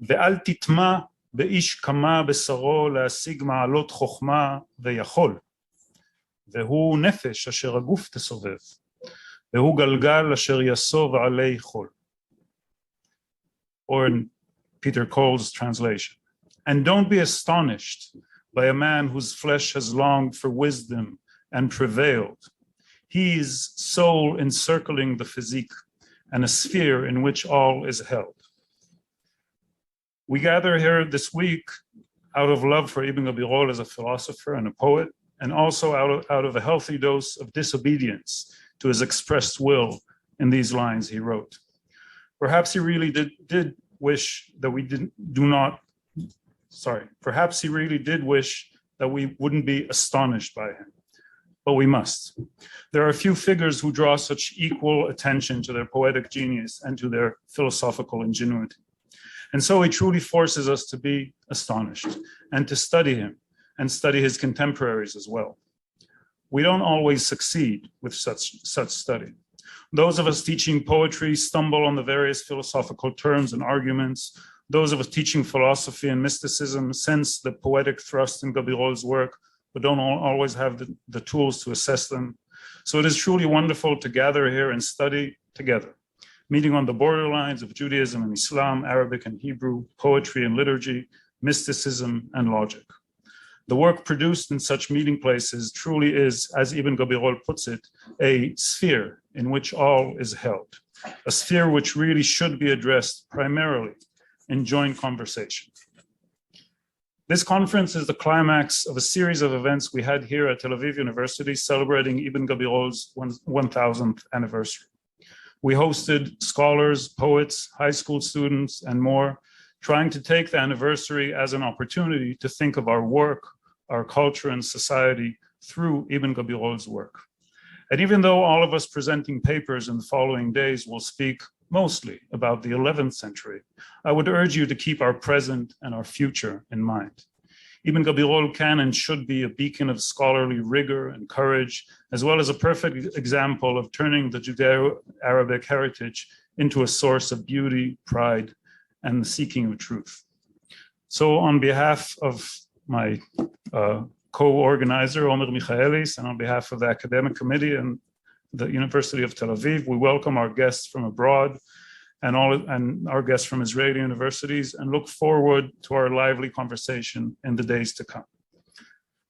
ואל תטמע באיש כמה בשרו להשיג מעלות חוכמה ויכול. והוא נפש אשר הגוף תסובב. והוא גלגל אשר יסוב עלי חול. Or in Peter Cole's translation. And don't be astonished by a man whose flesh has longed for wisdom and prevailed. He is soul encircling the physique and a sphere in which all is held. We gather here this week out of love for Ibn Gabirol as a philosopher and a poet, and also out of a healthy dose of disobedience to his expressed will in these lines he wrote. Perhaps he really did wish that we perhaps he really did wish that we wouldn't be astonished by him, but we must. There are a few figures who draw such equal attention to their poetic genius and to their philosophical ingenuity. And so he truly forces us to be astonished and to study him and study his contemporaries as well. We don't always succeed with such study. Those of us teaching poetry stumble on the various philosophical terms and arguments. Those of us teaching philosophy and mysticism sense the poetic thrust in Gabirol's work, but don't always have the tools to assess them. So it is truly wonderful to gather here and study together, meeting on the borderlines of Judaism and Islam, Arabic and Hebrew, poetry and liturgy, mysticism and logic. The work produced in such meeting places truly is, as Ibn Gabirol puts it, a sphere in which all is held, a sphere which really should be addressed primarily in joint conversation. This conference is the climax of a series of events we had here at Tel Aviv University celebrating Ibn Gabirol's 1000th anniversary. We hosted scholars, poets, high school students, and more, trying to take the anniversary as an opportunity to think of our work, our culture and society through Ibn Gabirol's work. And even though all of us presenting papers in the following days will speak mostly about the 11th century, I would urge you to keep our present and our future in mind. Ibn Gabirol can and should be a beacon of scholarly rigor and courage, as well as a perfect example of turning the Judeo-Arabic heritage into a source of beauty, pride, and the seeking of truth. So on behalf of my co-organizer, Omer Michaelis, and on behalf of the academic committee and the University of Tel Aviv, we welcome our guests from abroad and our guests from Israeli universities, and look forward to our lively conversation in the days to come.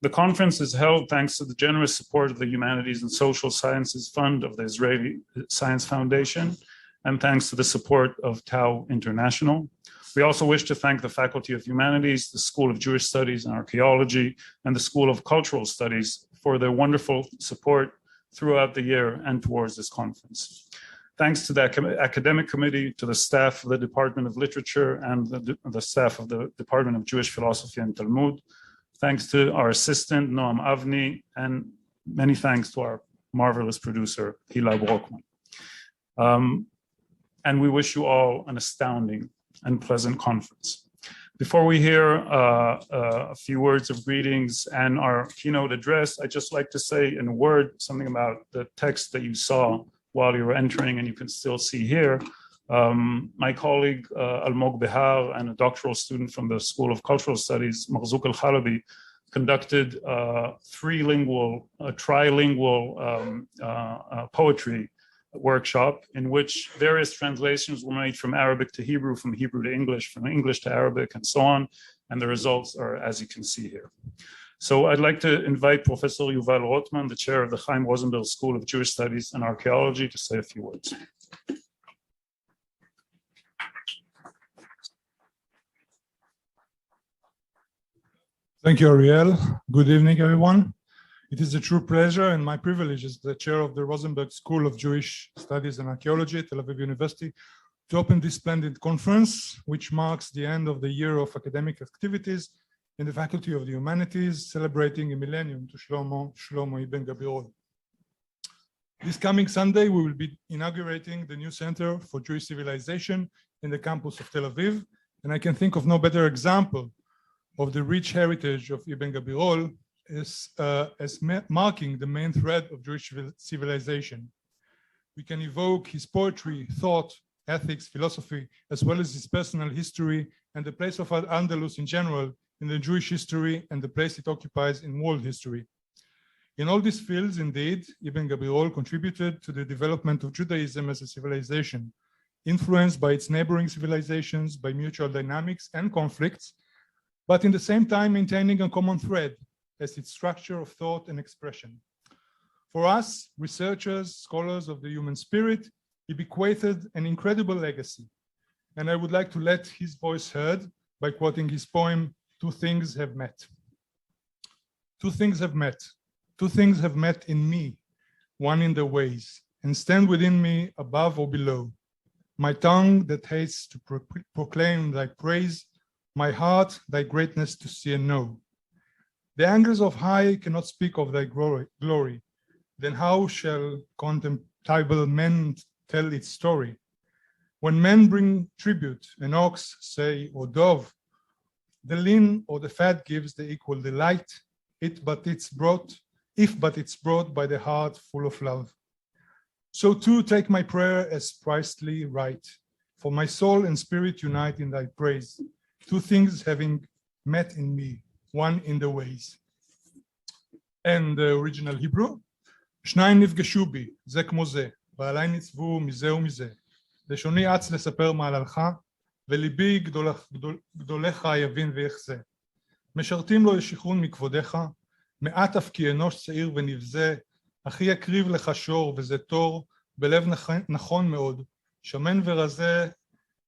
The conference is held thanks to the generous support of the Humanities and Social Sciences Fund of the Israeli Science Foundation, and thanks to the support of Tau International. We also wish to thank the Faculty of Humanities, the School of Jewish Studies and Archeology, and the School of Cultural Studies for their wonderful support throughout the year and towards this conference. Thanks to the academic committee, to the staff of the Department of Literature and the staff of the Department of Jewish Philosophy and Talmud. Thanks to our assistant, Noam Avni, and many thanks to our marvelous producer, Hila Rotman. And we wish you all an astounding and pleasant conference. Before we hear a few words of greetings and our keynote address, I'd just like to say in a word something about the text that you saw while you were entering, and you can still see here. My colleague Almog Behar and a doctoral student from the School of Cultural Studies, Marzouk El-Khalabi, conducted a trilingual poetry workshop in which various translations were made from Arabic to Hebrew, from Hebrew to English, from English to Arabic, and so on. And the results are as you can see here. So I'd like to invite Professor Youval Rotman, the chair of the Chaim Rosenberg School of Jewish Studies and Archeology, to say a few words. Thank you, Ariel. Good evening, everyone. It is a true pleasure and my privilege as the chair of the Rosenberg School of Jewish Studies and Archeology at Tel Aviv University to open this splendid conference, which marks the end of the year of academic activities in the Faculty of the Humanities, celebrating a millennium to Shlomo Ibn Gabirol. This coming Sunday, we will be inaugurating the new Center for Jewish Civilization in the campus of Tel Aviv, and I can think of no better example of the rich heritage of Ibn Gabirol as marking the main thread of Jewish civilization. We can evoke his poetry, thought, ethics, philosophy, as well as his personal history and the place of al-Andalus in general in the Jewish history and the place it occupies in world history. In all these fields, indeed, Ibn Gabirol contributed to the development of Judaism as a civilization, influenced by its neighboring civilizations, by mutual dynamics and conflicts, but in the same time maintaining a common thread as its structure of thought and expression. For us, researchers, scholars of the human spirit, he bequeathed an incredible legacy. And I would like to let his voice heard by quoting his poem, Two Things Have Met. Two things have met. Two things have met in me, one in the ways, and stand within me above or below. My tongue that hates to proclaim thy praise, my heart thy greatness to see and know. The angles of high cannot speak of thy glory. Then how shall contemptible men tell its story? When men bring tribute, an ox, say, or dove, the lean or the fat gives the equal delight, if but it's brought by the heart full of love. So too take my prayer as pricely right, for my soul and spirit unite in thy praise, two things having met in me, one in the ways. And the original Hebrew, שניים נפגשו בי, זה כמו זה, ועליי ניצבו מזה ומזה. לשוני אץ לספר מעללך, וליבי גדולך יבין ויחזה. משרתים לו ישיכון מכבודך, מעט אף כי אנוש צעיר ונבזה, אחי יקריב לך שור וזה תור, בלב נכון מאוד, שמן ורזה,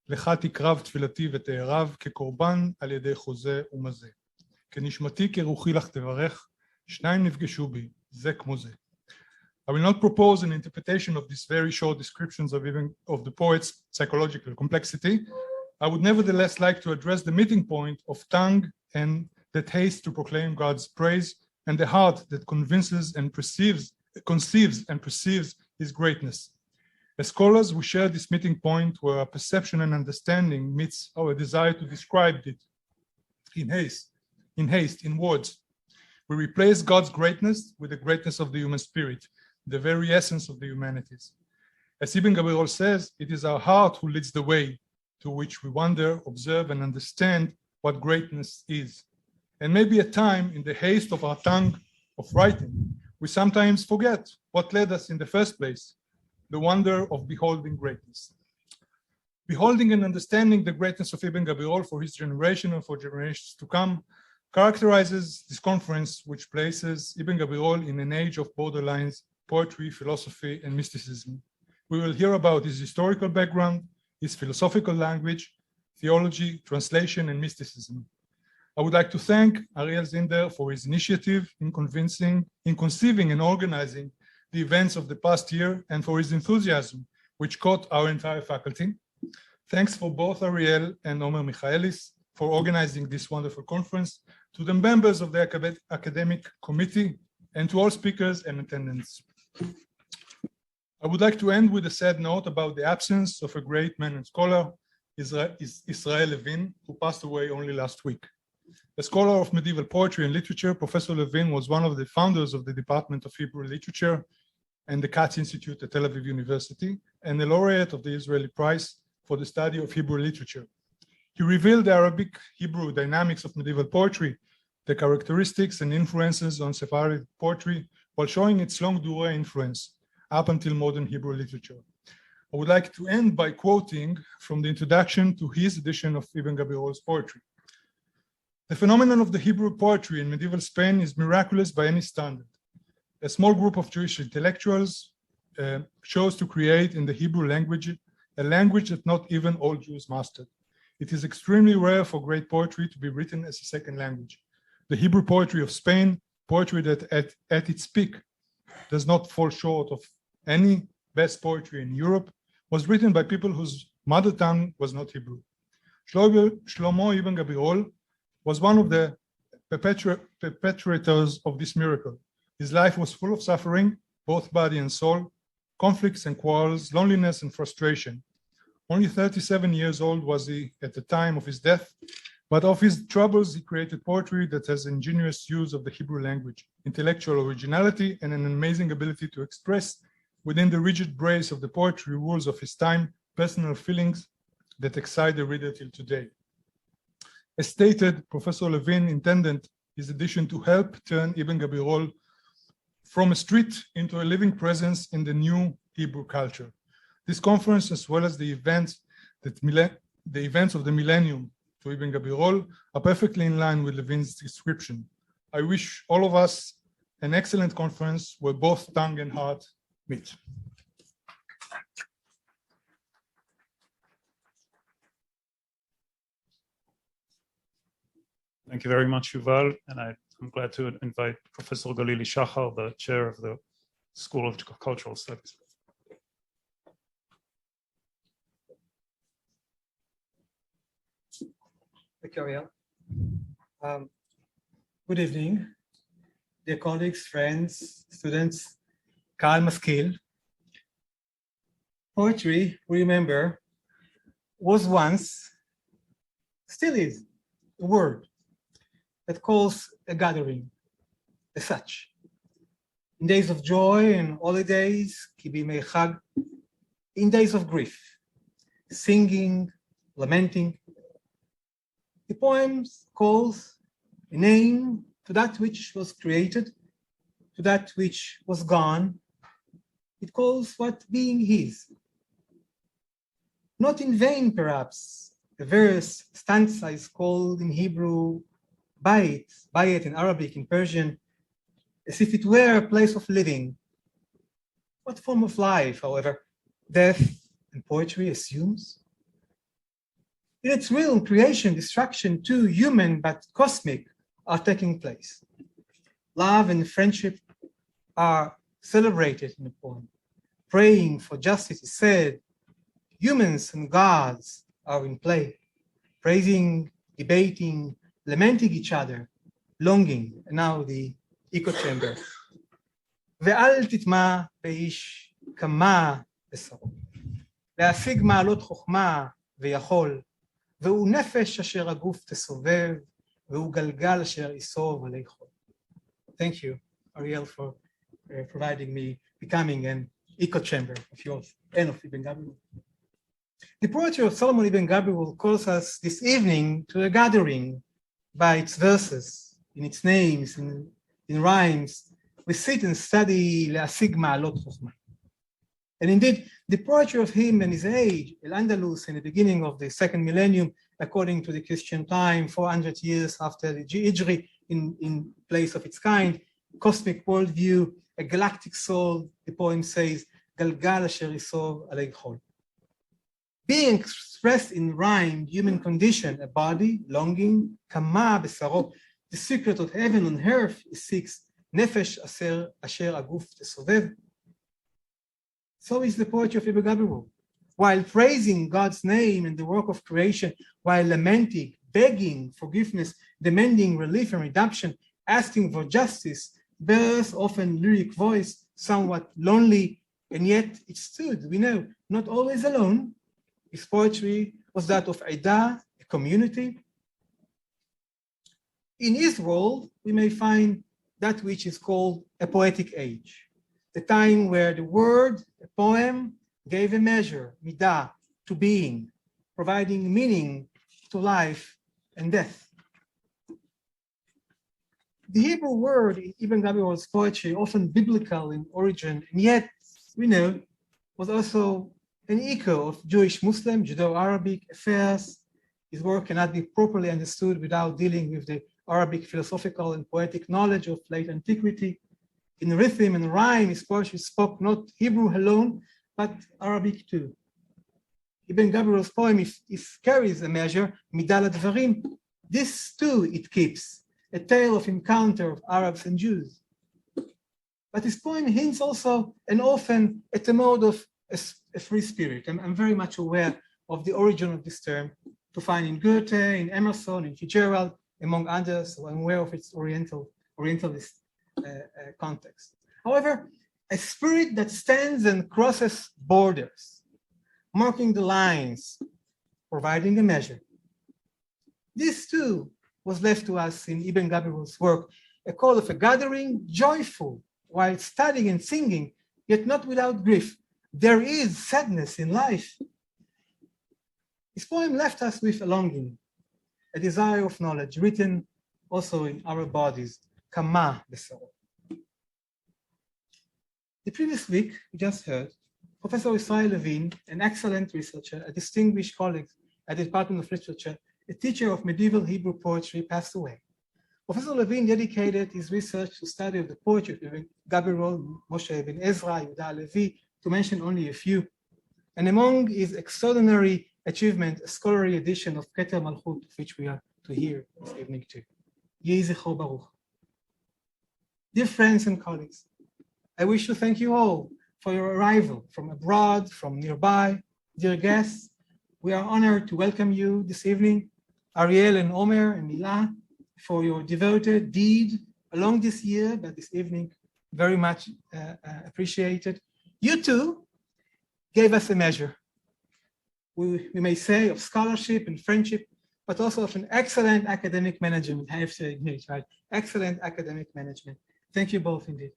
לך תקרב תפילתי ותערב, כקורבן על ידי חוזה ומזה. כנשמתי כרוחי לך תברך, שניים נפגשו בי, זה כמו זה. I will not propose an interpretation of these very short descriptions of the poet's psychological complexity. I would nevertheless like to address the meeting point of tongue and that haste to proclaim God's praise, and the heart that conceives and perceives his greatness. As scholars, we share this meeting point where our perception and understanding meets our desire to describe it in haste, in words. We replace God's greatness with the greatness of the human spirit, the very essence of the humanities. As Ibn Gabirol says, it is our heart who leads the way to which we wonder, observe, and understand what greatness is. And maybe at time, in the haste of our tongue of writing, we sometimes forget what led us in the first place, the wonder of beholding greatness. Beholding and understanding the greatness of Ibn Gabirol for his generation and for generations to come characterizes this conference, which places Ibn Gabirol in an age of borderlines, poetry, philosophy, and mysticism. We will hear about his historical background, his philosophical language, theology, translation, and mysticism. I would like to thank Ariel Zinder for his initiative in conceiving and organizing the events of the past year, and for his enthusiasm, which caught our entire faculty. Thanks for both Ariel and Omer Michaelis for organizing this wonderful conference, to the members of the academic committee, and to all speakers and attendants. I would like to end with a sad note about the absence of a great man and scholar, Israel Levine, who passed away only last week. A scholar of medieval poetry and literature, Professor Levine was one of the founders of the Department of Hebrew Literature and the Katz Institute at Tel Aviv University, and the laureate of the Israeli Prize for the study of Hebrew literature. He revealed the Arabic Hebrew dynamics of medieval poetry, the characteristics and influences on Sephardic poetry, while showing its longue durée influence up until modern Hebrew literature. I would like to end by quoting from the introduction to his edition of Ibn Gabirol's poetry. The phenomenon of the Hebrew poetry in medieval Spain is miraculous by any standard. A small group of Jewish intellectuals chose to create in the Hebrew language a language that not even all Jews mastered. It is extremely rare for great poetry to be written as a second language. The Hebrew poetry of Spain, poetry that at its peak does not fall short of any best poetry in Europe, was written by people whose mother tongue was not Hebrew. Shlomo Ibn Gabirol was one of the perpetrators of this miracle. His life was full of suffering, both body and soul, conflicts and quarrels, loneliness and frustration. Only 37 years old was he at the time of his death, but of his troubles he created poetry that has ingenious use of the Hebrew language, intellectual originality, and an amazing ability to express within the rigid brace of the poetry rules of his time personal feelings that excite the reader till today. As stated, Professor Levine intended his edition to help turn Ibn Gabirol from a street into a living presence in the new Hebrew culture. This conference, as well as the events of the millennium to Ibn Gabirol, are perfectly in line with Levine's description. I wish all of us an excellent conference where both tongue and heart meet. Thank you very much, Youval, and I'm glad to invite Professor Galili Shahar, the chair of the School of Cultural Studies. Thank you, Ariel. Good evening, dear colleagues, friends, students, Kahal Maskil. Poetry, remember, was once, still is, a word that calls a gathering, as such. In days of joy and holidays, ki bimei chag, in days of grief, singing, lamenting. The poem calls a name to that which was created, to that which was gone. It calls what being is. Not in vain, perhaps, the verse stanza is called in Hebrew bayit in Arabic, in Persian, as if it were a place of living. What form of life, however, death and poetry assumes? In its realm, creation, destruction, too human but cosmic, are taking place. Love and friendship are celebrated in the poem. Praying for justice is said. Humans and gods are in play, praising, debating, lamenting each other, longing, and now the echo chamber. ואל תטמע באיש כמה בשרו. להשיג מעלות חוכמה ויכול, והוא נפש אשר הגוף תסובב, והוא גלגל אשר יסוב עלי חול. Thank you, Ariel, for providing me becoming an echo chamber of yours and of Ibn Gabirol. The poetry of Solomon Ibn Gabirol calls us this evening to a gathering by its verses, in its names, in rhymes. We sit and study להשיג מעלות חוכמה. And indeed, the poetry of him and his age, al-Andalus, in the beginning of the second millennium, according to the Christian time, 400 years after the Hijri, in place of its kind, cosmic worldview, a galactic soul, the poem says, galgal asher yisov alei chol. Being expressed in rhyme, human condition, a body, longing, kama besaro, the secret of heaven on earth is seeks, nefesh asher aguf tesovev. So is the poetry of Ibn Gabirol. While praising God's name and the work of creation, while lamenting, begging forgiveness, demanding relief and redemption, asking for justice, bears often lyric voice, somewhat lonely, and yet it stood, we know, not always alone. His poetry was that of Ida, a community. In his world, we may find that which is called a poetic age, the time where the word, a poem, gave a measure, midah, to being, providing meaning to life and death. The Hebrew word in Ibn Gabirol's poetry, often biblical in origin, and yet, we know, was also an echo of Jewish, Muslim, Judeo-Arabic affairs. His work cannot be properly understood without dealing with the Arabic philosophical and poetic knowledge of late antiquity. In rhythm and rhyme, his poetry spoke not Hebrew alone, but Arabic too. Ibn Gabirol's poem, if carries a measure, Midal Advarim, this too it keeps, a tale of encounter of Arabs and Jews. But his poem hints also and often at a mode of a free spirit. I'm very much aware of the origin of this term, to find in Goethe, in Emerson, in Fitzgerald, among others, so I'm aware of its Orientalist context. However, a spirit that stands and crosses borders, marking the lines, providing a measure. This too was left to us in Ibn Gabirol's work, a call of a gathering, joyful, while studying and singing, yet not without grief. There is sadness in life. His poem left us with a longing. a desire of knowledge, written also in our bodies, kama besoro. The previous week, we just heard, Professor Israel Levine, an excellent researcher, a distinguished colleague at the Department of Literature, a teacher of medieval Hebrew poetry, passed away. Professor Levine dedicated his research to study of the poetry of Gabirol, Moshe ibn Ezra, Yehuda Levi, to mention only a few. And among his extraordinary achievement, a scholarly edition of Keter Malchut, of which we are to hear this evening too. Yehi Zecho Baruch. Dear friends and colleagues, I wish to thank you all for your arrival from abroad, from nearby. Dear guests, we are honored to welcome you this evening, Ariel and Omer and Mila, for your devoted deed along this year, but this evening, very much appreciated. You too gave us a measure, we may say, of scholarship and friendship, but also of an excellent academic management. I have to admit, right? Excellent academic management. Thank you both indeed.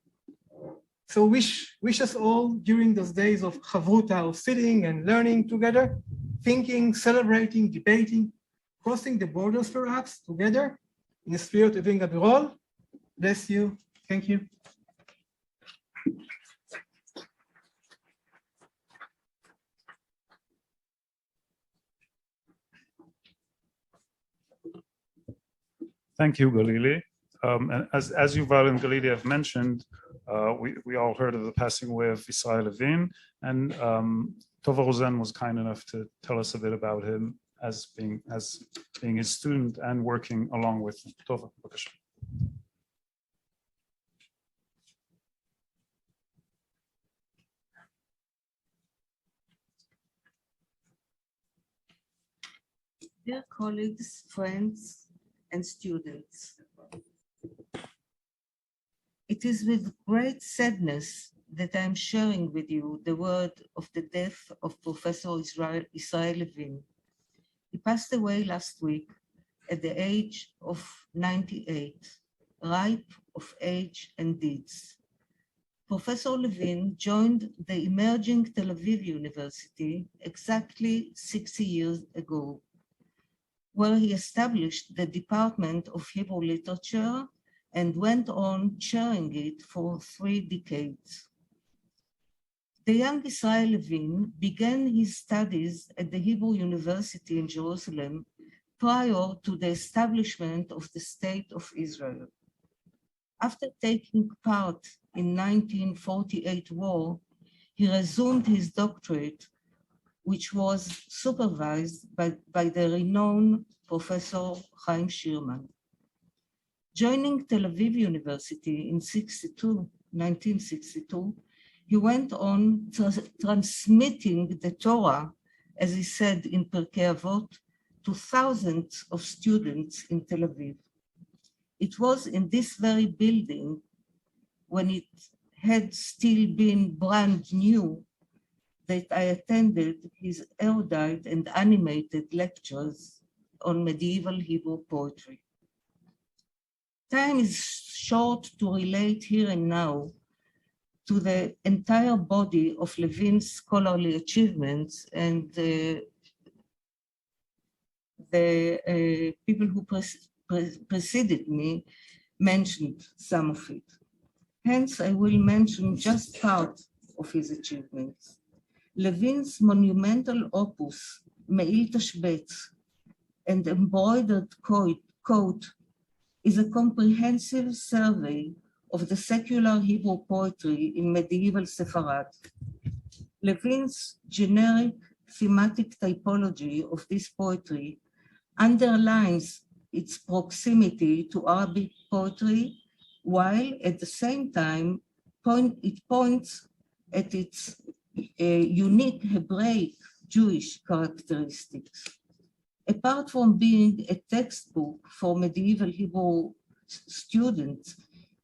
So wish us all during those days of chavruta, of sitting and learning together, thinking, celebrating, debating, crossing the borders perhaps together in the spirit of Gabirol. Bless you. Thank you. Thank you, Galili. And as Youval and Galili have mentioned, we all heard of the passing away of Israel Levine, and Tova Rosen was kind enough to tell us a bit about him as being his student and working along with him. Tova, b'kasha. Dear colleagues, friends, and students, it is with great sadness that I am sharing with you the word of the death of Professor Israel Levine. He passed away last week at the age of 98, ripe of age and deeds. Professor Levine joined the emerging Tel Aviv University exactly 60 years ago, where he established the Department of Hebrew Literature and went on chairing it for 3 decades. The young Israel Levine began his studies at the Hebrew University in Jerusalem prior to the establishment of the State of Israel. After taking part in 1948 war, he resumed his doctorate, which was supervised by the renowned Professor Chaim Shirman. Joining Tel Aviv University in 1962, he went on transmitting the Torah, as he said in Pirkei Avot, to thousands of students in Tel Aviv. It was in this very building, when it had still been brand new, that I attended his erudite and animated lectures on medieval Hebrew poetry. Time is short to relate here and now to the entire body of Levine's scholarly achievements, and the people who preceded me mentioned some of it. Hence, I will mention just part of his achievements. Levine's monumental opus, Me'il Tashbetz, and embroidered coat is a comprehensive survey of the secular Hebrew poetry in medieval Sepharad. Levine's generic thematic typology of this poetry underlines its proximity to Arabic poetry, while at the same time it points at its unique Hebraic Jewish characteristics. Apart from being a textbook for medieval Hebrew students,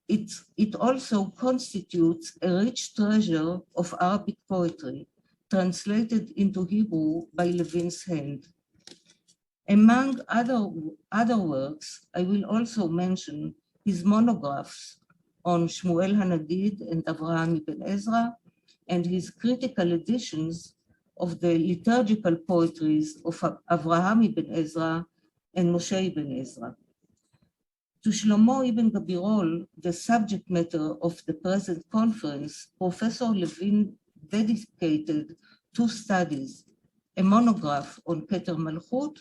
it also constitutes a rich treasure of Arabic poetry, translated into Hebrew by Levine's hand. Among other works, I will also mention his monographs on Shmuel Hanagid and Avraham ibn Ezra, and his critical editions of the liturgical poetries of Avraham ibn Ezra and Moshe ibn Ezra. To Shlomo ibn Gabirol, the subject matter of the present conference, Professor Levine dedicated 2 studies, a monograph on Keter Malchut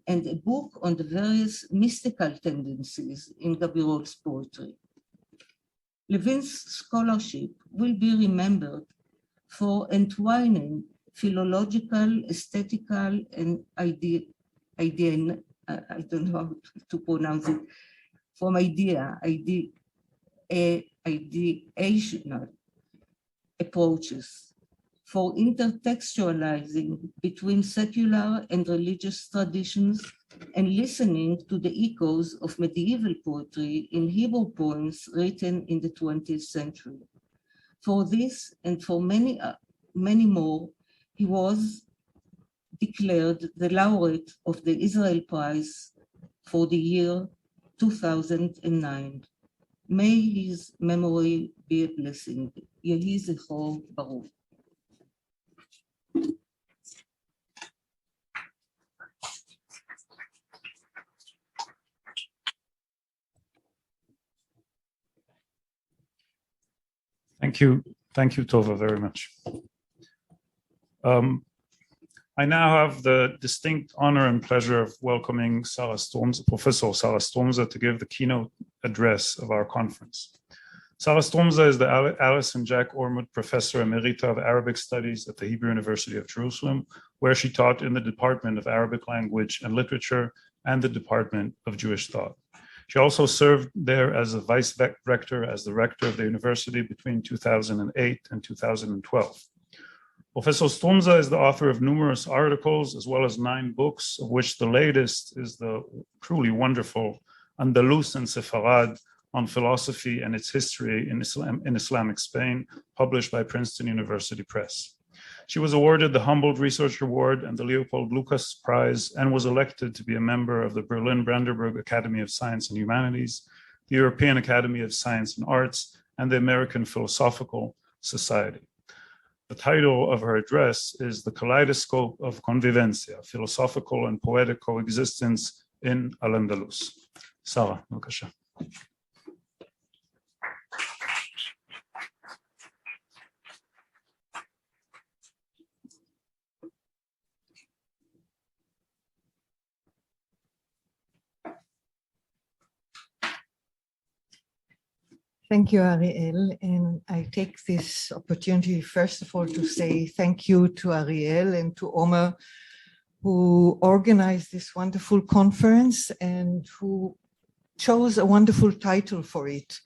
and a book on the various mystical tendencies in Gabirol's poetry. Levine's scholarship will be remembered for entwining philological, aesthetical, and I don't know how to pronounce it, from ideational approaches, for intertextualizing between secular and religious traditions and listening to the echoes of medieval poetry in Hebrew poems written in the 20th century. For this and for many more, he was declared the laureate of the Israel Prize for the year 2009. May his memory be a blessing. Yehi zecho baruch. Thank you, Tova, very much. I now have the distinct honor and pleasure of welcoming Professor Sarah Stroumsa to give the keynote address of our conference. Sarah Stroumsa is the Alice and Jack Ormond Professor Emerita of Arabic Studies at the Hebrew University of Jerusalem, where she taught in the Department of Arabic Language and Literature and the Department of Jewish Thought. She also served there as a vice rector, as the rector of the university between 2008 and 2012. Professor Stroumsa is the author of numerous articles, as well as 9 books, of which the latest is the truly wonderful Andalus and Sepharad on philosophy and its history in Islamic Spain, published by Princeton University Press. She was awarded the Humboldt Research Award and the Leopold Lucas Prize, and was elected to be a member of the Berlin Brandenburg Academy of Science and Humanities, the European Academy of Science and Arts, and the American Philosophical Society. The title of her address is The Kaleidoscope of Convivencia, Philosophical and Poetic Coexistence in al-Andalus. Sarah, bבקשה. Thank you, Ariel. And I take this opportunity, first of all, to say thank you to Ariel and to Omer, who organized this wonderful conference and who chose a wonderful title for it,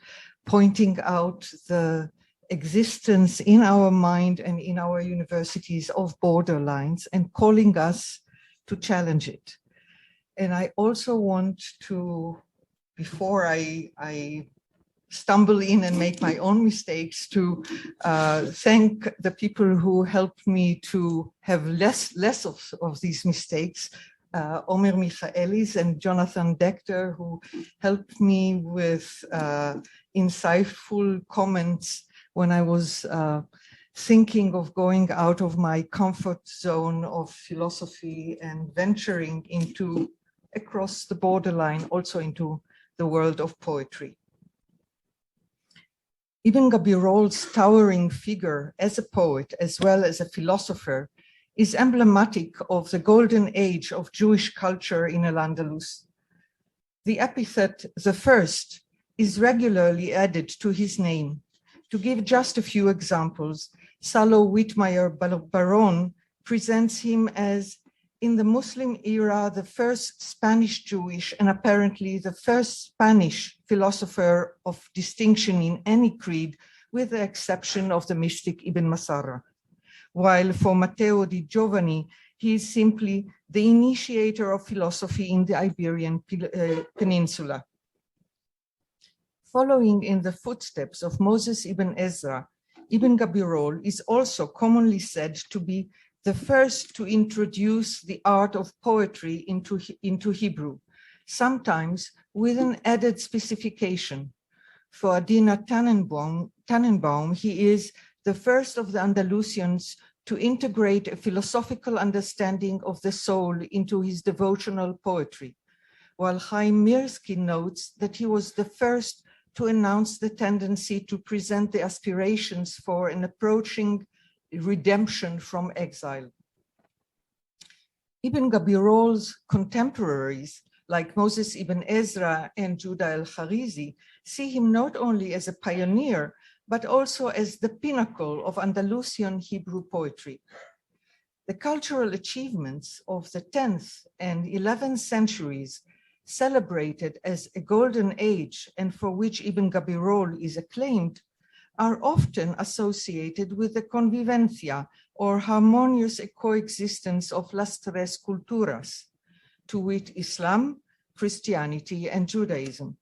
pointing out the existence in our mind and in our universities of borderlines and calling us to challenge it. And I also want to, before I stumble in and make my own mistakes, to thank the people who helped me to have less of these mistakes, Omer Michaelis and Jonathan Decter, who helped me with insightful comments when I was thinking of going out of my comfort zone of philosophy and venturing into, across the borderline, also into the world of poetry. Ibn Gabirol's towering figure as a poet as well as a philosopher is emblematic of the golden age of Jewish culture in al-Andalus. The epithet "the first" is regularly added to his name. To give just a few examples, Salo Whitmire Baron presents him as, in the Muslim era, the first Spanish Jewish and apparently the first Spanish philosopher of distinction in any creed, with the exception of the mystic Ibn Masara. While for Matteo di Giovanni, he is simply the initiator of philosophy in the Iberian Peninsula. Following in the footsteps of Moses ibn Ezra, Ibn Gabirol is also commonly said to be the first to introduce the art of poetry into Hebrew, sometimes with an added specification. For Adina Tannenbaum, he is the first of the Andalusians to integrate a philosophical understanding of the soul into his devotional poetry, while Chaim Mirsky notes that he was the first to announce the tendency to present the aspirations for an approaching redemption from exile. Ibn Gabirol's contemporaries, like Moses ibn Ezra and Judah al-Kharizi, see him not only as a pioneer, but also as the pinnacle of Andalusian Hebrew poetry. The cultural achievements of the 10th and 11th centuries, celebrated as a golden age and for which Ibn Gabirol is acclaimed, are often associated with the convivencia or harmonious coexistence of las tres culturas, to wit Islam, Christianity, and Judaism.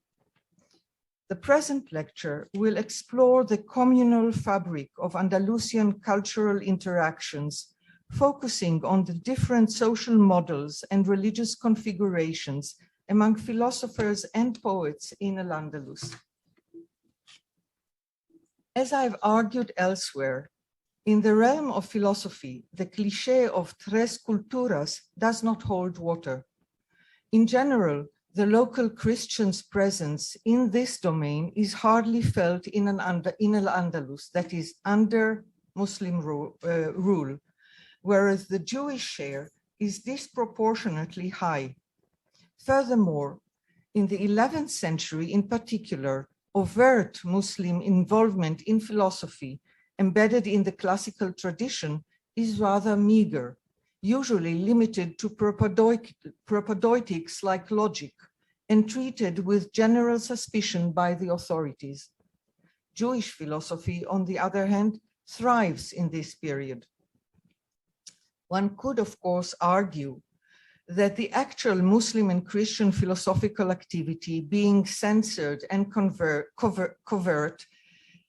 The present lecture will explore the communal fabric of Andalusian cultural interactions, focusing on the different social models and religious configurations among philosophers and poets in al-Andalus. As I've argued elsewhere, in the realm of philosophy, the cliché of tres culturas does not hold water. In general, the local Christians' presence in this domain is hardly felt in al-Andalus, that is, under Muslim rule, whereas the Jewish share is disproportionately high. Furthermore, in the 11th century in particular, overt Muslim involvement in philosophy embedded in the classical tradition is rather meager, usually limited to propadoitics like logic and treated with general suspicion by the authorities. Jewish philosophy, on the other hand, thrives in this period. One could, of course, argue that the actual Muslim and Christian philosophical activity being censored and covert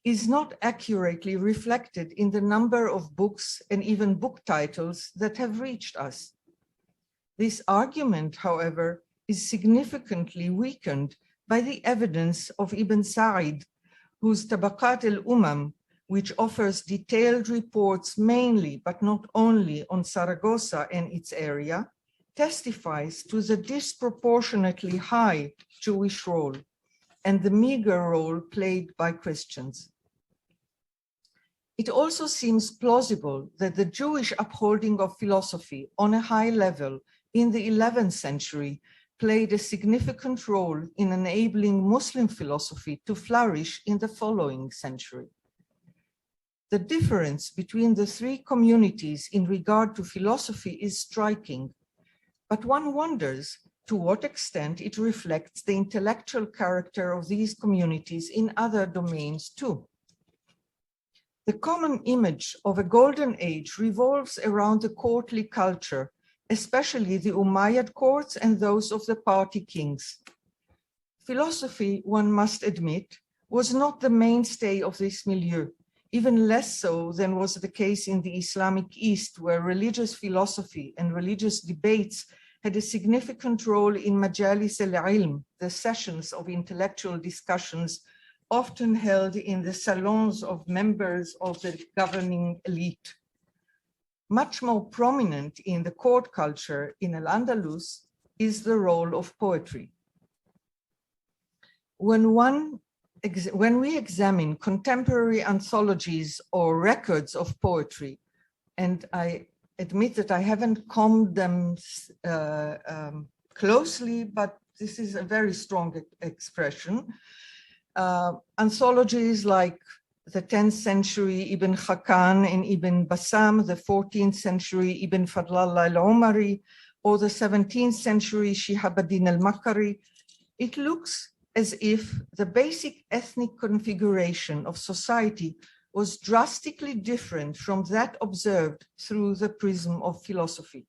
is not accurately reflected in the number of books and even book titles that have reached us. This argument, however, is significantly weakened by the evidence of Ibn Sa'id, whose Tabaqat al-Umam, which offers detailed reports mainly, but not only, on Saragossa and its area, testifies to the disproportionately high Jewish role and the meager role played by Christians. It also seems plausible that the Jewish upholding of philosophy on a high level in the 11th century played a significant role in enabling Muslim philosophy to flourish in the following century. The difference between the three communities in regard to philosophy is striking, but one wonders to what extent it reflects the intellectual character of these communities in other domains too. The common image of a golden age revolves around the courtly culture, especially the Umayyad courts and those of the party kings. Philosophy, one must admit, was not the mainstay of this milieu, even less so than was the case in the Islamic East, where religious philosophy and religious debates had a significant role in majalis al-ilm, the sessions of intellectual discussions often held in the salons of members of the governing elite. Much more prominent in the court culture in al-Andalus is the role of poetry. When we examine contemporary anthologies or records of poetry, and I admit that I haven't combed them closely, but this is a very strong expression. Anthologies like the 10th century Ibn Khakan and Ibn Bassam, the 14th century Ibn Fadlallah al-Umari, or the 17th century Shihabuddin al-Makari, it looks as if the basic ethnic configuration of society was drastically different from that observed through the prism of philosophy.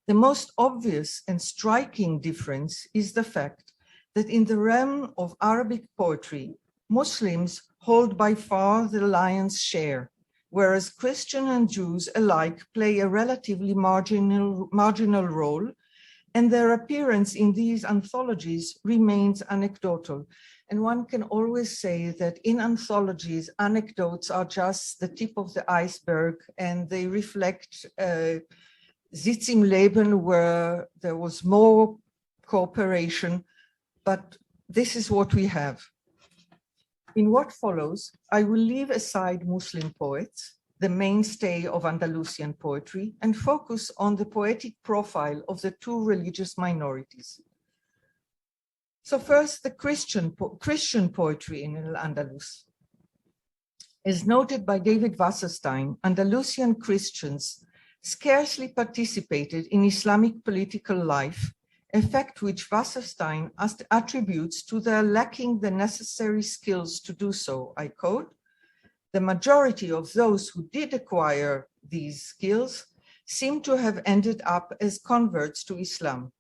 The most obvious and striking difference is the fact that in the realm of Arabic poetry, Muslims hold by far the lion's share, whereas Christian and Jews alike play a relatively marginal role, and their appearance in these anthologies remains anecdotal. And one can always say that in anthologies, anecdotes are just the tip of the iceberg, and they reflect Sitz im Leben, where there was more cooperation, but this is what we have. In what follows, I will leave aside Muslim poets, the mainstay of Andalusian poetry, and focus on the poetic profile of the two religious minorities. So first, the Christian poetry in al-Andalus. As noted by David Wasserstein, Andalusian Christians scarcely participated in Islamic political life, a fact which Wasserstein attributes to their lacking the necessary skills to do so. I quote, "The majority of those who did acquire these skills seem to have ended up as converts to Islam."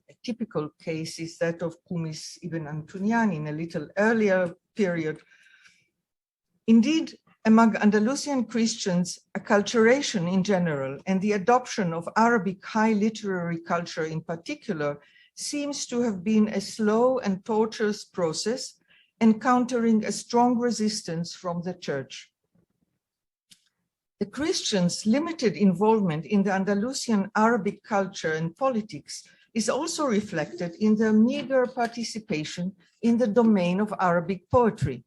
A typical case is that of Kumis ibn Antunian in a little earlier period. Indeed, among Andalusian Christians, acculturation in general and the adoption of Arabic high literary culture in particular seems to have been a slow and tortuous process, encountering a strong resistance from the church. The Christians' limited involvement in the Andalusian Arabic culture and politics is also reflected in their meager participation in the domain of Arabic poetry.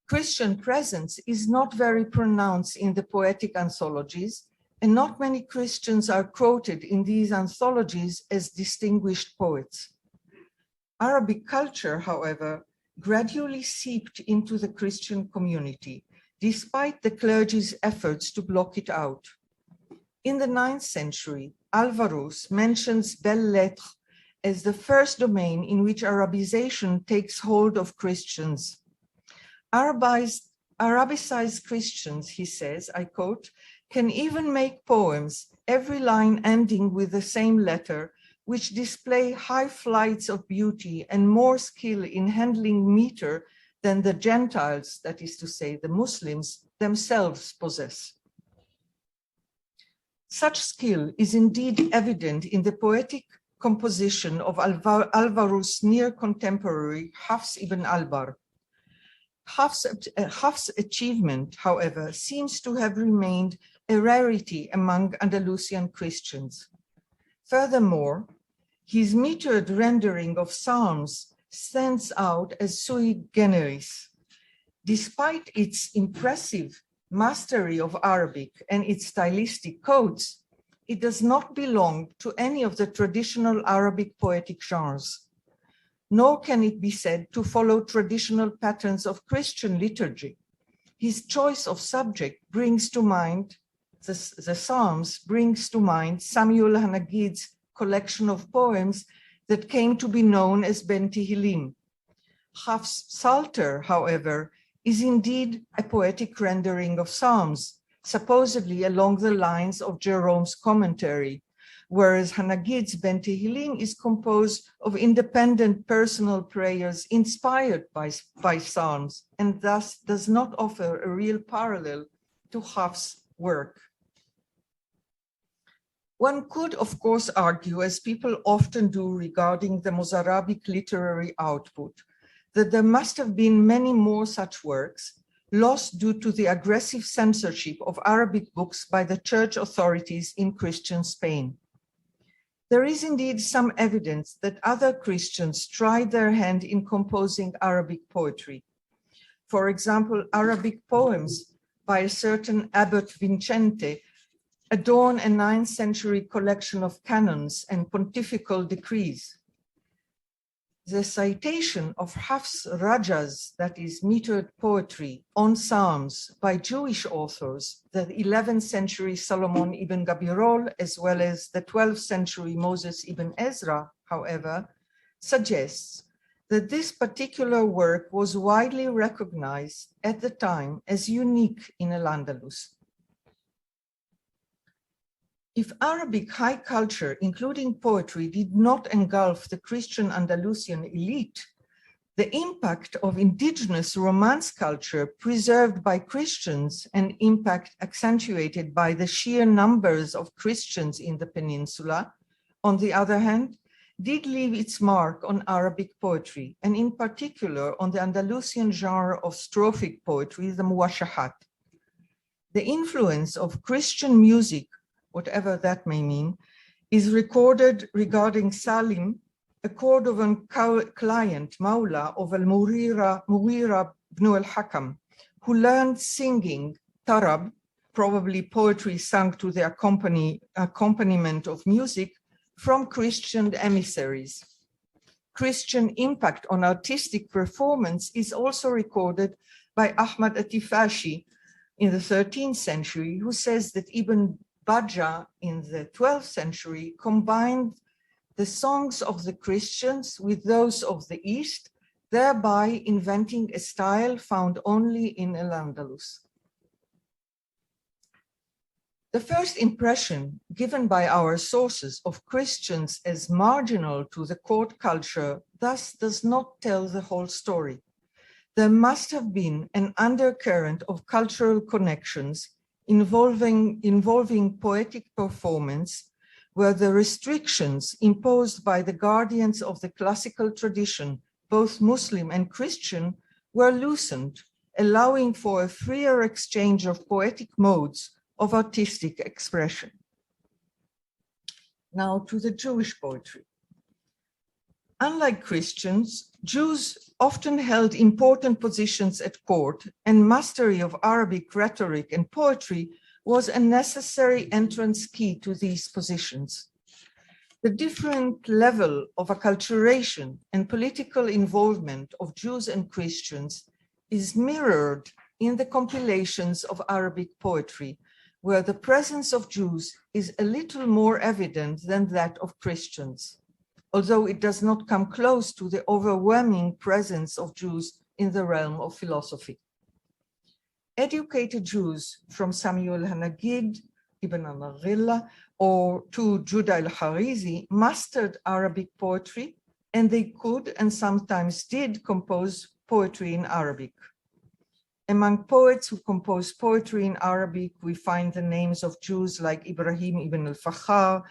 Christian presence is not very pronounced in the poetic anthologies, and not many Christians are quoted in these anthologies as distinguished poets. Arabic culture, however, gradually seeped into the Christian community, despite the clergy's efforts to block it out. In the 9th century, Alvarus mentions belles-lettres as the first domain in which Arabization takes hold of Christians. Arabicized Christians, he says, I quote, "can even make poems, every line ending with the same letter, which display high flights of beauty and more skill in handling meter than the Gentiles, that is to say, the Muslims, themselves possess." Such skill is indeed evident in the poetic composition of Alvarus' near contemporary Hafs ibn Albar. Hafs' achievement, however, seems to have remained a rarity among Andalusian Christians. Furthermore, his metered rendering of Psalms stands out as sui generis. Despite its impressive mastery of Arabic and its stylistic codes, it does not belong to any of the traditional Arabic poetic genres. Nor can it be said to follow traditional patterns of Christian liturgy. His choice of subject brings to mind, the Psalms brings to mind Samuel Hanagid's collection of poems that came to be known as Ben Tehillim. Hafs' Psalter, however, is indeed a poetic rendering of Psalms, supposedly along the lines of Jerome's commentary, whereas Hanagid's Ben Tehillim is composed of independent personal prayers inspired by Psalms, and thus does not offer a real parallel to Hafs' work. One could, of course, argue, as people often do regarding the Mozarabic literary output, that there must have been many more such works lost due to the aggressive censorship of Arabic books by the church authorities in Christian Spain. There is indeed some evidence that other Christians tried their hand in composing Arabic poetry. For example, Arabic poems by a certain Abbot Vincente adorn a 9th century collection of canons and pontifical decrees. The citation of Hafs' Rajas, that is metered poetry, on Psalms by Jewish authors, the 11th century Solomon ibn Gabirol, as well as the 12th century Moses ibn Ezra, however, suggests that this particular work was widely recognized at the time as unique in al-Andalus. If Arabic high culture, including poetry, did not engulf the Christian Andalusian elite, the impact of indigenous Romance culture preserved by Christians, an impact accentuated by the sheer numbers of Christians in the peninsula, on the other hand, did leave its mark on Arabic poetry, and in particular on the Andalusian genre of strophic poetry, the muwashahat. The influence of Christian music whatever that may mean, is recorded regarding Salim, a Cordovan client, Maula of al-Mughira ibn al-Hakam, who learned singing tarab, probably poetry sung to the accompaniment of music, from Christian emissaries. Christian impact on artistic performance is also recorded by Ahmad Atifashi in the 13th century, who says that Ibn Bajjah in the 12th century combined the songs of the Christians with those of the East, thereby inventing a style found only in al-Andalus. The first impression given by our sources of Christians as marginal to the court culture thus does not tell the whole story. There must have been an undercurrent of cultural connections involving poetic performance, where the restrictions imposed by the guardians of the classical tradition, both Muslim and Christian, were loosened, allowing for a freer exchange of poetic modes of artistic expression. Now to the Jewish poetry. Unlike Christians, Jews often held important positions at court, and mastery of Arabic rhetoric and poetry was a necessary entrance key to these positions. The different level of acculturation and political involvement of Jews and Christians is mirrored in the compilations of Arabic poetry, where the presence of Jews is a little more evident than that of Christians, although it does not come close to the overwhelming presence of Jews in the realm of philosophy. Educated Jews from Samuel Hanagid, Ibn al-Naghilla, or to Judah al-Harizi mastered Arabic poetry, and they could and sometimes did compose poetry in Arabic. Among poets who composed poetry in Arabic, we find the names of Jews like Ibrahim ibn al-Fakhar,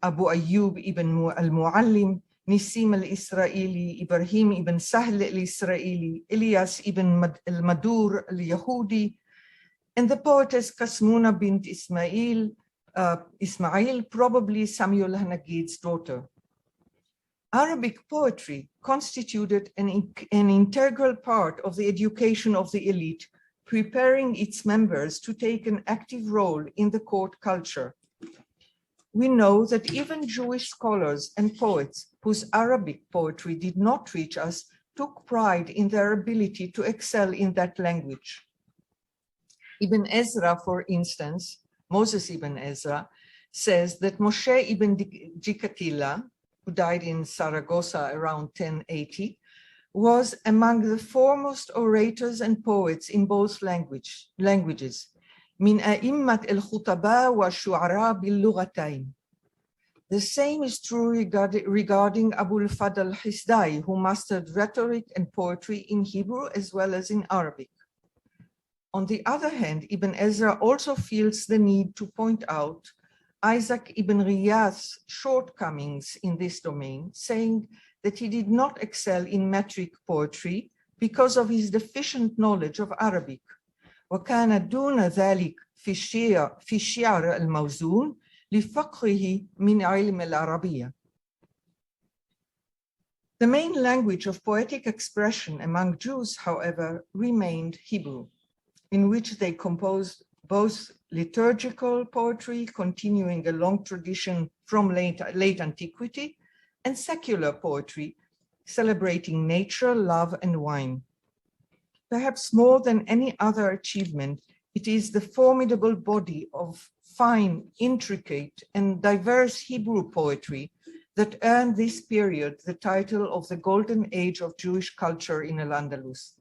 Abu Ayyub ibn al-Muallim, Nisim al-Israeli, Ibrahim ibn Sahl al-Israeli, Ilyas ibn al-Madur al-Yahudi, and the poetess Kasmuna bint Ismail, probably Samuel Hanagid's daughter. Arabic poetry constituted an integral part of the education of the elite, preparing its members to take an active role in the court culture. We know that even Jewish scholars and poets whose Arabic poetry did not reach us took pride in their ability to excel in that language. Ibn Ezra, for instance, Moses ibn Ezra, says that Moshe ibn Jikatila, who died in Saragossa around 1080, was among the foremost orators and poets in both languages. Min a'immat al-khutaba wa shu'ara bil-lughatayn. The same is true regarding Abu al-Fadl al-Hisdai, who mastered rhetoric and poetry in Hebrew as well as in Arabic. On the other hand, Ibn Ezra also feels the need to point out Isaac ibn Riyadh's shortcomings in this domain, saying that he did not excel in metric poetry because of his deficient knowledge of Arabic. وَكَانَ دُونَ ذَلِكَ فِي الشِّعْرِ الْمَوْزُونِ لِفَقْرِهِ مِنْ عِلْمِ الْعَرَبِيَّةِ. The main language of poetic expression among Jews, however, remained Hebrew, in which they composed both liturgical poetry, continuing a long tradition from late antiquity, and secular poetry, celebrating nature, love, and wine. Perhaps more than any other achievement, it is the formidable body of fine, intricate, and diverse Hebrew poetry that earned this period the title of the Golden Age of Jewish culture in al-Andalus.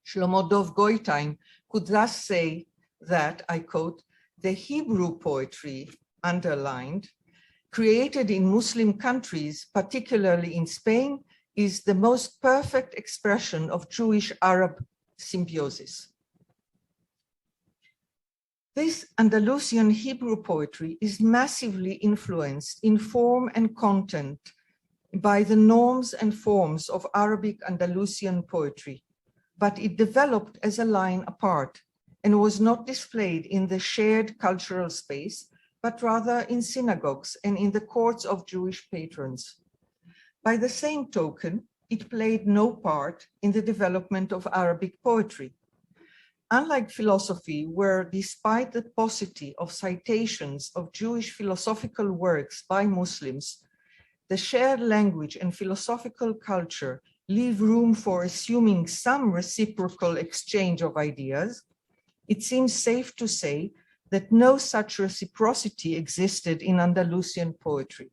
Shlomo Dov Goitein could thus say that, I quote, the Hebrew poetry, underlined, created in Muslim countries, particularly in Spain, is the most perfect expression of Jewish-Arab symbiosis. This Andalusian Hebrew poetry is massively influenced in form and content by the norms and forms of Arabic Andalusian poetry, but it developed as a line apart and was not displayed in the shared cultural space, but rather in synagogues and in the courts of Jewish patrons. By the same token, it played no part in the development of Arabic poetry. Unlike philosophy, where despite the paucity of citations of Jewish philosophical works by Muslims, the shared language and philosophical culture leave room for assuming some reciprocal exchange of ideas, it seems safe to say that no such reciprocity existed in Andalusian poetry.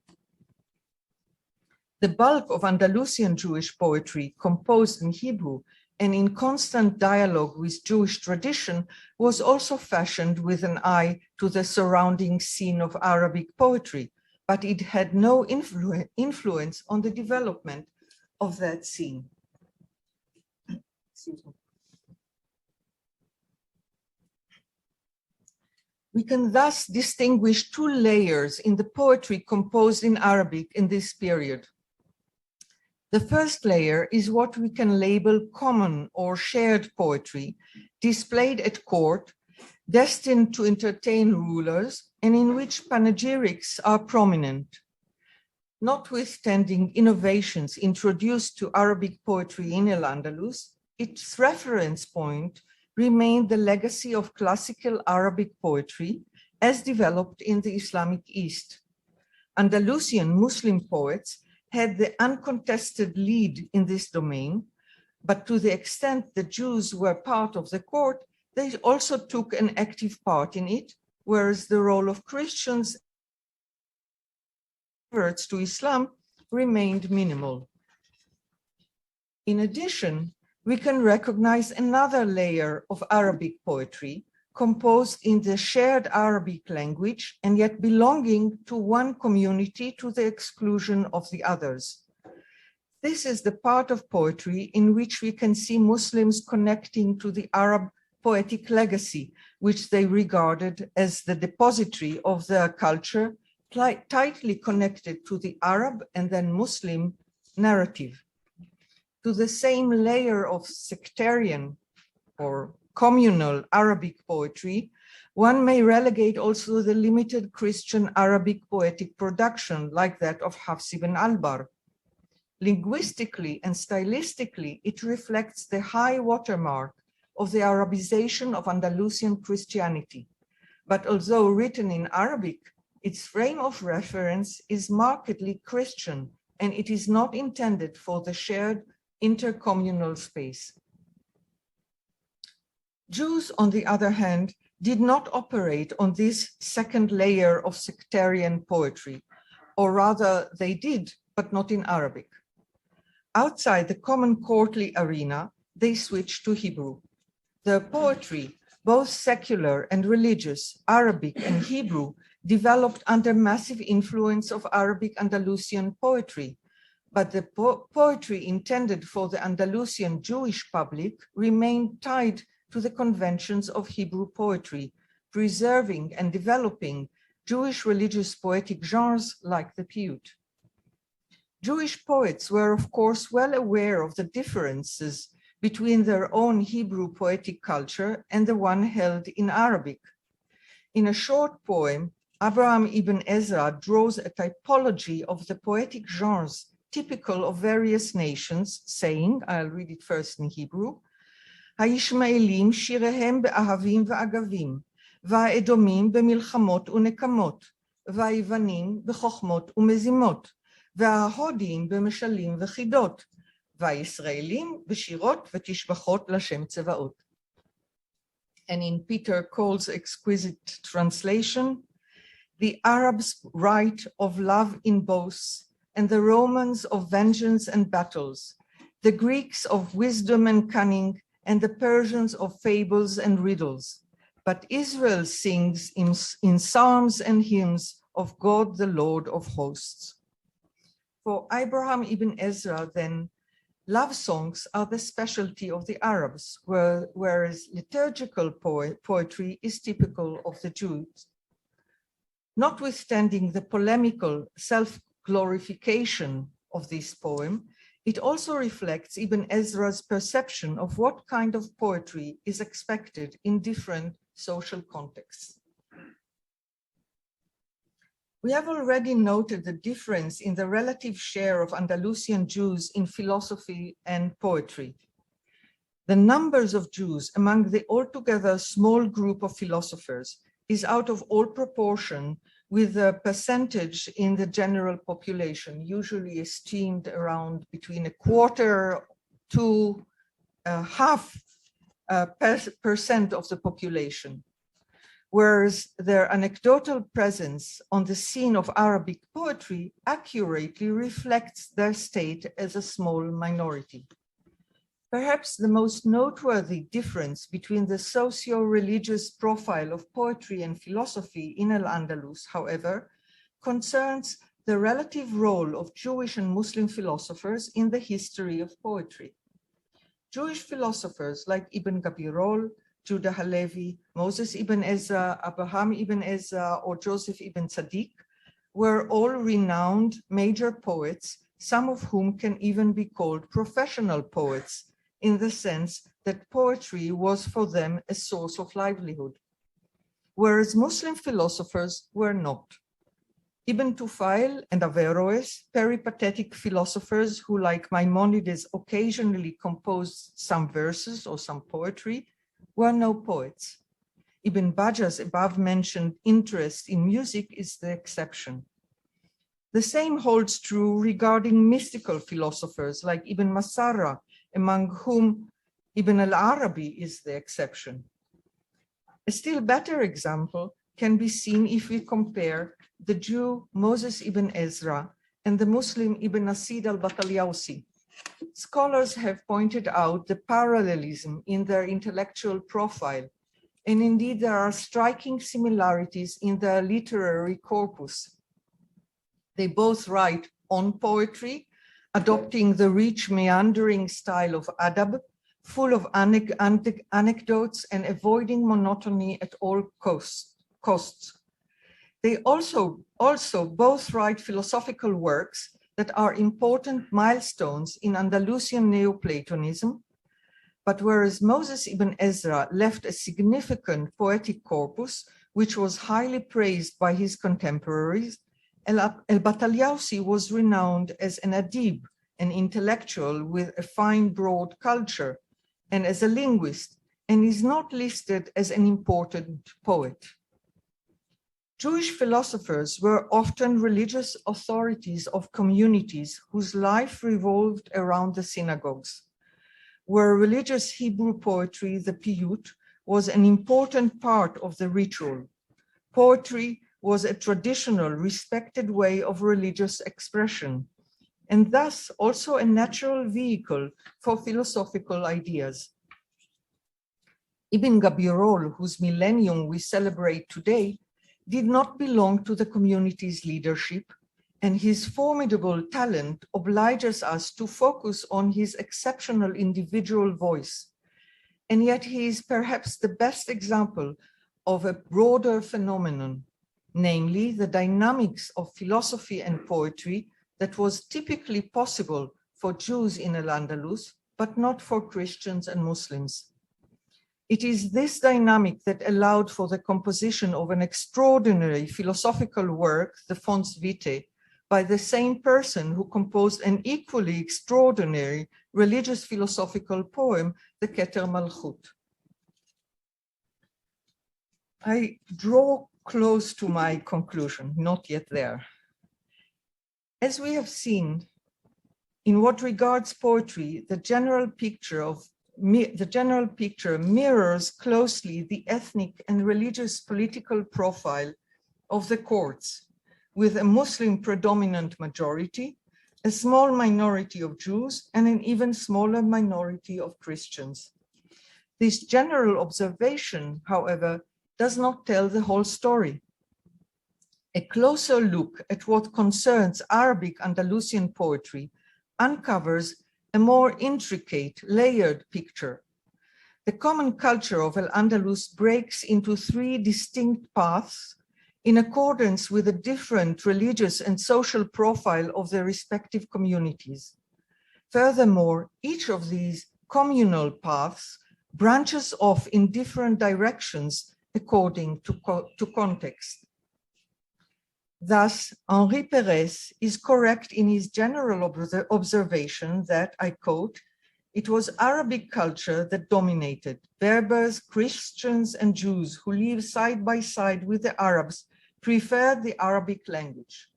The bulk of Andalusian Jewish poetry, composed in Hebrew and in constant dialogue with Jewish tradition, was also fashioned with an eye to the surrounding scene of Arabic poetry, but it had no influence on the development of that scene. Excuse me. We can thus distinguish two layers in the poetry composed in Arabic in this period. The first layer is what we can label common or shared poetry, displayed at court, destined to entertain rulers, and in which panegyrics are prominent. Notwithstanding innovations introduced to Arabic poetry in al-Andalus, its reference point remained the legacy of classical Arabic poetry as developed in the Islamic East. Andalusian Muslim poets had the uncontested lead in this domain, but to the extent the Jews were part of the court, they also took an active part in it, whereas the role of Christians converts to Islam remained minimal. In addition, we can recognize another layer of Arabic poetry composed in the shared Arabic language and yet belonging to one community to the exclusion of the others. This is the part of poetry in which we can see Muslims connecting to the Arab poetic legacy, which they regarded as the depository of their culture, tightly connected to the Arab and then Muslim narrative. To the same layer of sectarian or communal Arabic poetry, one may relegate also the limited Christian Arabic poetic production like that of Hafs ibn al-Barr. Linguistically and stylistically, it reflects the high watermark of the Arabization of Andalusian Christianity. But although written in Arabic, its frame of reference is markedly Christian, and it is not intended for the shared intercommunal space. Jews, on the other hand, did not operate on this second layer of sectarian poetry, or rather they did, but not in Arabic. Outside the common courtly arena, they switched to Hebrew. Their poetry, both secular and religious, Arabic and Hebrew, developed under massive influence of Arabic Andalusian poetry, but the poetry intended for the Andalusian Jewish public remained tied to the conventions of Hebrew poetry, preserving and developing Jewish religious poetic genres like the Piyut. Jewish poets were, of course, well aware of the differences between their own Hebrew poetic culture and the one held in Arabic. In a short poem, Abraham ibn Ezra draws a typology of the poetic genres typical of various nations, saying, I'll read it first in Hebrew, הישמעאלים שיריהם באהבים ואגבים, והאדומים במלחמות ונקמות, והיוונים בחוכמות ומזימות, וההודים במשלים וחידות, והישראלים בשירות ותשבחות לשם צבאות. And in Peter Cole's exquisite translation, the Arabs write of love in boasts, and the Romans of vengeance and battles, the Greeks of wisdom and cunning, and the Persians of fables and riddles. But Israel sings in psalms and hymns of God, the Lord of hosts. For Abraham ibn Ezra, then, love songs are the specialty of the Arabs, whereas liturgical poetry is typical of the Jews. Notwithstanding the polemical self-glorification of this poem, it also reflects Ibn Ezra's perception of what kind of poetry is expected in different social contexts. We have already noted the difference in the relative share of Andalusian Jews in philosophy and poetry. The numbers of Jews among the altogether small group of philosophers is out of all proportion with the percentage in the general population, usually esteemed around between 1/4 to 0.5% of the population, whereas their anecdotal presence on the scene of Arabic poetry accurately reflects their state as a small minority. Perhaps the most noteworthy difference between the socio-religious profile of poetry and philosophy in al-Andalus, however, concerns the relative role of Jewish and Muslim philosophers in the history of poetry. Jewish philosophers like Ibn Gabirol, Judah Halevi, Moses ibn Ezra, Abraham ibn Ezra, or Joseph ibn Tzaddik were all renowned major poets, some of whom can even be called professional poets, in the sense that poetry was for them a source of livelihood, whereas Muslim philosophers were not. Ibn Tufail and Averroes, peripatetic philosophers who, like Maimonides, occasionally composed some verses or some poetry, were no poets. Ibn Bajjah's above-mentioned interest in music is the exception. The same holds true regarding mystical philosophers like Ibn Masara, among whom Ibn al-Arabi is the exception. A still better example can be seen if we compare the Jew Moses ibn Ezra and the Muslim Ibn Asid al-Batalyausi. Scholars have pointed out the parallelism in their intellectual profile, and indeed there are striking similarities in their literary corpus. They both write on poetry, adopting the rich meandering style of adab, full of anecdotes and avoiding monotony at all costs. They also both write philosophical works that are important milestones in Andalusian Neoplatonism, but whereas Moses ibn Ezra left a significant poetic corpus, which was highly praised by his contemporaries, al-Batalyausi was renowned as an adib, an intellectual with a fine, broad culture, and as a linguist, and is not listed as an important poet. Jewish philosophers were often religious authorities of communities whose life revolved around the synagogues, where religious Hebrew poetry, the piyut, was an important part of the ritual. Poetry was a traditional, respected way of religious expression, and thus also a natural vehicle for philosophical ideas. Ibn Gabirol, whose millennium we celebrate today, did not belong to the community's leadership, and his formidable talent obliges us to focus on his exceptional individual voice. And yet he is perhaps the best example of a broader phenomenon, namely the dynamics of philosophy and poetry that was typically possible for Jews in al-Andalus, but not for Christians and Muslims. It is this dynamic that allowed for the composition of an extraordinary philosophical work, the Fons Vitae, by the same person who composed an equally extraordinary religious philosophical poem, the Keter Malchut. I draw close to my conclusion, not yet there. As we have seen, in what regards poetry, the general picture mirrors closely the ethnic and religious political profile of the courts, with a Muslim predominant majority, a small minority of Jews, and an even smaller minority of Christians. This general observation, however, does not tell the whole story. A closer look at what concerns Arabic Andalusian poetry uncovers a more intricate, layered picture. The common culture of al-Andalus breaks into three distinct paths in accordance with the different religious and social profile of their respective communities. Furthermore, each of these communal paths branches off in different directions according to context. Thus, Henri Perez is correct in his general observation that, I quote, "It was Arabic culture that dominated. Berbers, Christians, and Jews who live side by side with the Arabs preferred the Arabic language."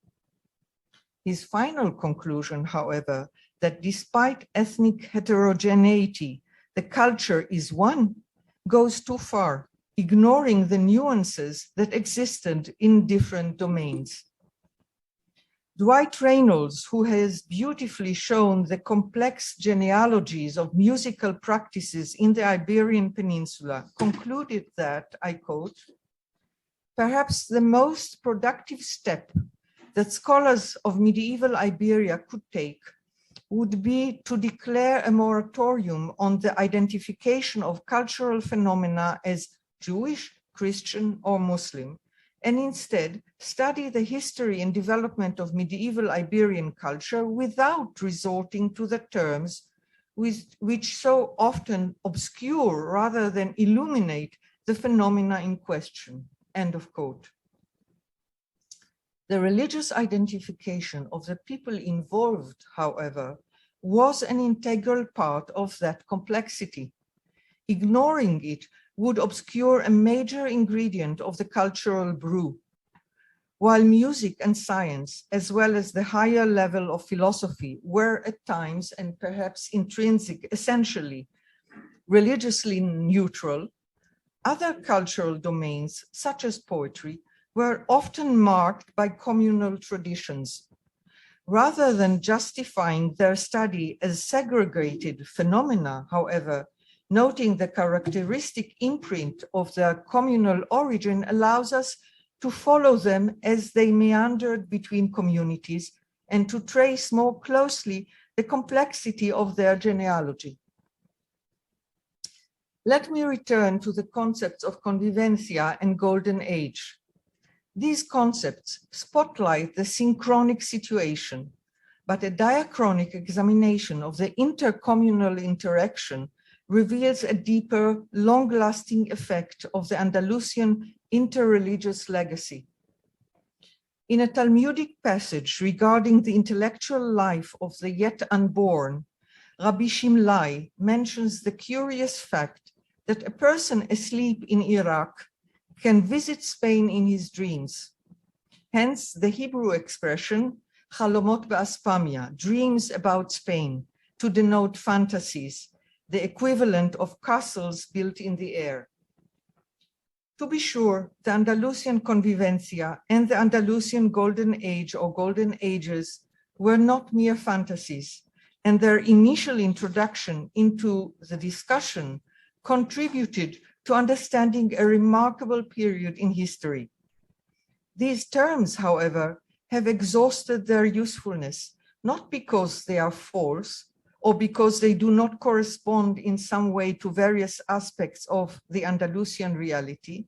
His final conclusion, however, that despite ethnic heterogeneity, the culture is one, goes too far, ignoring the nuances that existed in different domains. Dwight Reynolds, who has beautifully shown the complex genealogies of musical practices in the Iberian Peninsula, concluded that, I quote, "Perhaps the most productive step that scholars of medieval Iberia could take would be to declare a moratorium on the identification of cultural phenomena as Jewish, Christian, or Muslim, and instead study the history and development of medieval Iberian culture without resorting to the terms which so often obscure rather than illuminate the phenomena in question." End of quote. The religious identification of the people involved, however, was an integral part of that complexity. Ignoring it would obscure a major ingredient of the cultural brew. While music and science, as well as the higher level of philosophy, were at times and perhaps essentially religiously neutral, other cultural domains, such as poetry, were often marked by communal traditions. Rather than justifying their study as segregated phenomena, however, noting the characteristic imprint of their communal origin allows us to follow them as they meandered between communities and to trace more closely the complexity of their genealogy. Let me return to the concepts of Convivencia and Golden Age. These concepts spotlight the synchronic situation, but a diachronic examination of the intercommunal interaction reveals a deeper, long-lasting effect of the Andalusian interreligious legacy. In a Talmudic passage regarding the intellectual life of the yet unborn, Rabbi Shimlai mentions the curious fact that a person asleep in Iraq can visit Spain in his dreams. Hence the Hebrew expression, Chalomot be'aspamia, dreams about Spain, to denote fantasies, the equivalent of castles built in the air. To be sure, the Andalusian Convivencia and the Andalusian Golden Age or Golden Ages were not mere fantasies, and their initial introduction into the discussion contributed to understanding a remarkable period in history. These terms, however, have exhausted their usefulness, not because they are false or because they do not correspond in some way to various aspects of the Andalusian reality,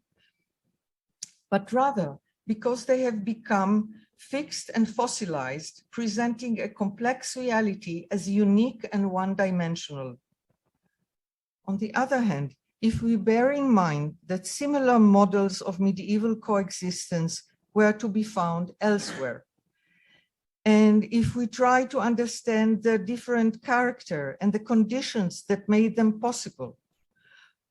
but rather because they have become fixed and fossilized, presenting a complex reality as unique and one-dimensional. On the other hand, if we bear in mind that similar models of medieval coexistence were to be found elsewhere, and if we try to understand their different character and the conditions that made them possible,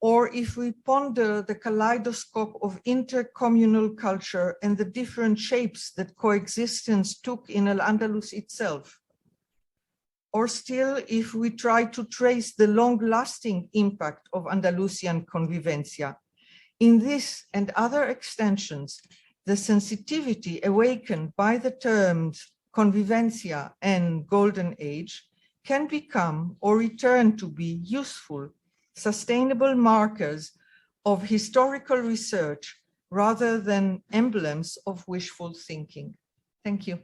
or if we ponder the kaleidoscope of intercommunal culture and the different shapes that coexistence took in al-Andalus itself, or still if we try to trace the long-lasting impact of Andalusian convivencia, in this and other extensions, the sensitivity awakened by the terms Convivencia and Golden Age can become or return to be useful, sustainable markers of historical research rather than emblems of wishful thinking. Thank you.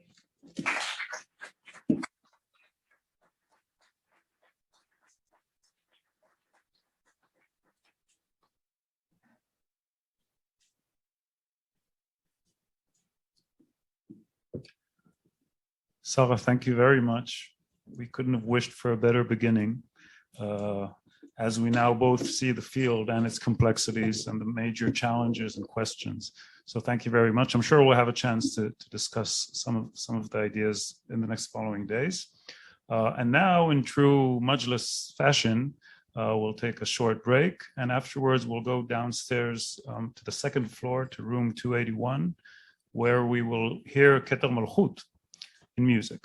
Sarah, thank you very much. We couldn't have wished for a better beginning. as we now both see the field and its complexities and the major challenges and questions. So thank you very much. I'm sure we'll have a chance to discuss some of the ideas in the next following days. And now, in true Majlis fashion, we'll take a short break, and afterwards we'll go downstairs to the second floor to room 281, where we will hear Keter Malchut in music.